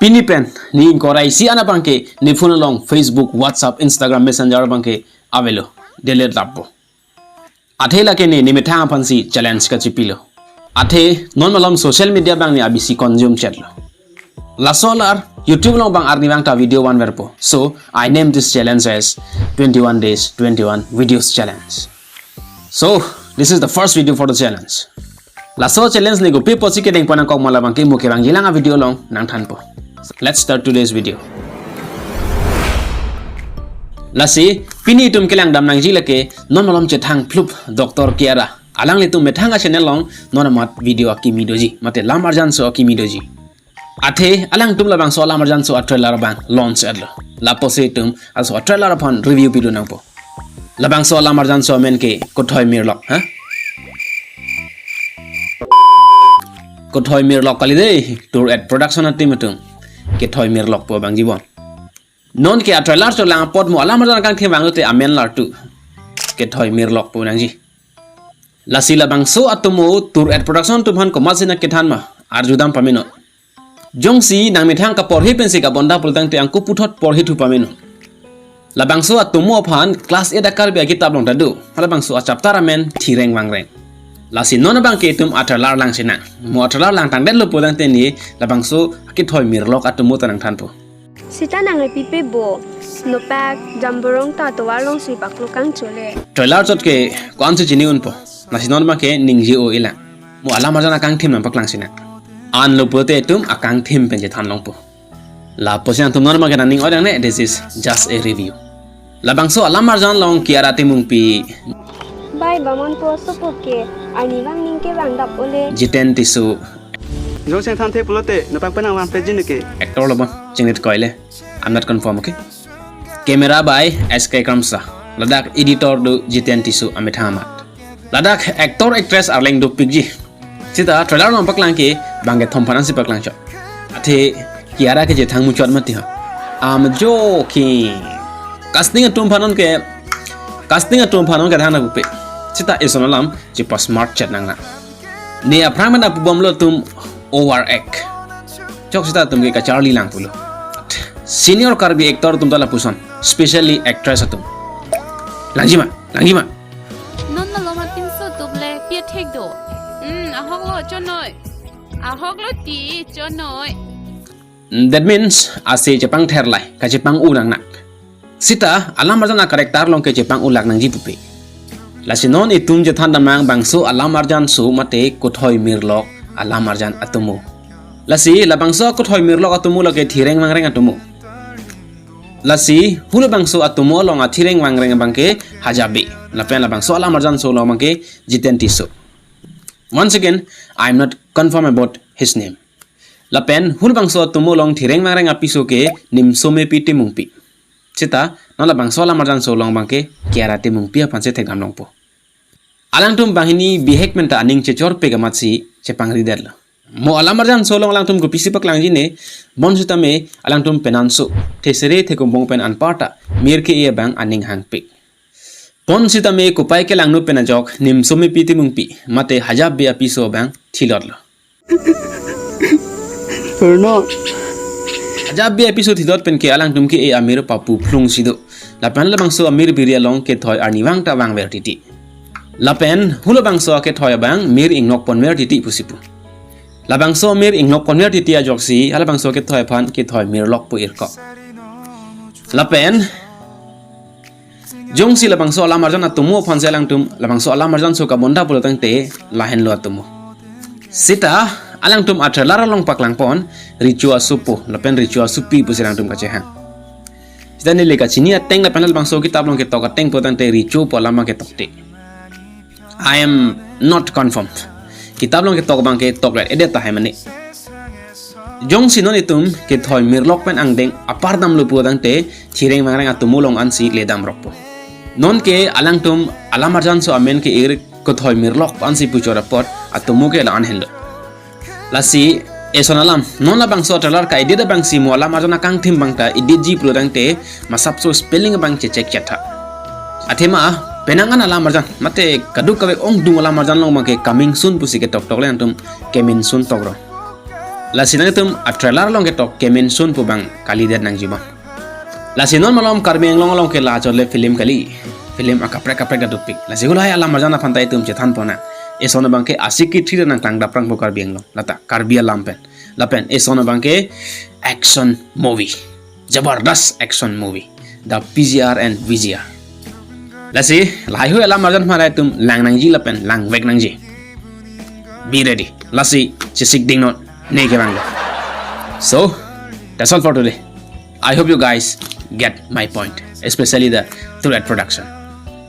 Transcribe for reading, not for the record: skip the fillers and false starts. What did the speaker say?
pini pen ni korai si ana bangke ni phone long Facebook WhatsApp Instagram Messenger bangke avelo delete lappo athe la ke ni methang phansi challenge ka chipilo athe normalam social media bang ni abisi consume chatlo la solar YouTube long bang arni bang ta video one verpo. So I named this challenge as 21 days 21 videos challenge. So this is the first video for the challenge. La so challenge ni go pe posi ke deng pana kok mala bang ke mo ke bang yilanga video long nang than po. Let's start today's video. La si pini tum kelang dam nang jilake non malom che thang plup Dr. Kiara alang le tum methanga channel long non mat video akimi doji mate lamarjan so akimi doji athe alang tum labang so lamarjan so trailer bang launch adlo la pose tum also trailer upon review video nang po labang so lamarjan so men ke Kothoi Mirlok ha Kothoi Mirlok kali de tour at production team tum Kothoi Mirlok po bang jibon non ke trailer so lang pot mo lamarjan kang the bang te amen lar tu Kothoi Mirlok po nang ji la sila bang so atumo tour at production tum han ko masina ke than ma arjudam pamino jongsi nang mithang ka porhi pensi ka bonda pultang te angku puthot porhi thu pamino la bang so atumo phan class 8 akar be kitab long tadu hala bang so chapter men thireng wang reng la si non bang ke tum atalar lang sina mo atalar lang tang den lo pultang te ni la bang so Kothoi Mirlok atumo tanang than po sita nang pipe bo no pak jamborong ta to walong si paklo kang chole trailer jot ke kon se jini un po na si non bang ke ningji o ila mo ala marjana kang thim nam paklang sina an lo pote tum akang thim penje than long po la posian tum normal ke running odang ne this is just a review la bangso alamar jan long kiara timung pi bai bamon po so poke ani bang ning ke bang dap ole jiten tisu jong sen than the pulote no pak panang wan pejin ke actor lo bon chingit koile I'm not confirm okay camera by SK Kamsa ladak editor do jiten tisu amethamat ladak actor actress arleng do pigji sita trailer long paklang ke bangge thom phanan si paklang cho athe kiara ke je thang mu chot mati ha am joking casting atum phanon ke thang na pe sita esonalam je pa smart chat nang na ne apram na bom lo tum overact chok sita tum ke ka charlie lang pulo senior karbi actor tum dala puson especially actress atum langjima non maloma pinso tuble pia thek do ahok lo chonoi ahok lo ti chonoi that means ase jepang therlai ka jepang urang nak sita alam marjana karakter long ke jepang ulak nang jipupe lasinon itum je than damang bangso alam marjan su mate Kothoi Mirlok alam marjan atumu lasi labangso Kothoi Mirlok atumu lo ke thireng mangreng atumu lasi hulu bangso atumu long a thireng mangreng bangke hajabe lapen labangso alam marjan so lo bangke jiten tiso. Once again, I am not confirm about his name. Lapen hulbangso tumulong thireng mangreng apiso ke nimsome piti mungpi. Cita nala bangso la marjan so long bangke kiara te mungpi apanse thegam long po. Alang tum bahini bihek menta aning chechor pegamatsi chepang ridel. Mo alang marjan so long alang tum ko pisi paklang jine bon sita me alang tum penanso thesere thekombong pen anparta mir ke e bang aning hang pik. Pon sita me kupai ke langnu pena jok nim somi piti mungpi mate hajab be apiso bang thilotlo perno hajab be episode thilot pen ke alang tum ke e amir papu phlung sido lapan la bangso amir biria long ke thoi arni wang ta wang vertiti lapen hulo bangso ke thoi bang mir ingnok pon vertiti pusipu la bangso mir ingnok pon vertiti a joksi ala bangso ke thoi phan ke thoi Mirlok pu irko lapen jong si labang so alam marjan atumu phanse lang tum labang so alam marjan so ka bonda pulotang te lahen lo atumu sita alang tum athalar long paklang pon ritual supu lapen ritual supi pusilang tum ka chehan sita ni leka chini ateng la panel bang so kitab long ke to ka teng potang te ritual po lama ke tokte I am not confirmed kitab long ke to bang ke tok le edeta hai mane jong sinon itum ke Kothoi Mirlok pen angdeng apar dam lu potang te thireng mangreng atumu long ansi le dam rokpo non ke alang tum alam marjan so amen ke ir Kothoi Mirlok ansi puchora pot atumu ke lan hendo lasi esonalam non la bangso trailer ka idida bang si mo alam marjana kang thim bangta idiji prodang te masap so spelling bang che check chatha athema penangan alam marjan mate kaduk ka ong dung alam marjan long make coming soon pusi ke tok tok le antum kemin soon togro lasi nang tum a trailer long ke tok kemen sun pu bang kali der nang jiba lasi non malom karbeng long ke la chole film kali film akapre da dupik lasi gulai alam marjana phantai tum che than pona e sona bang ke asiki thira nang tang daprang pu karbeng long lata karbia lampen lapen e sona bang ke action movie jabardast action movie the PGR and VGR lasi lai hu alam marjan phanai tum lang nang ji lapen lang vek nang ji be ready lasi chisik ding not ne ke bang lo. So that's all for today. I hope you guys get my point, especially the thread production.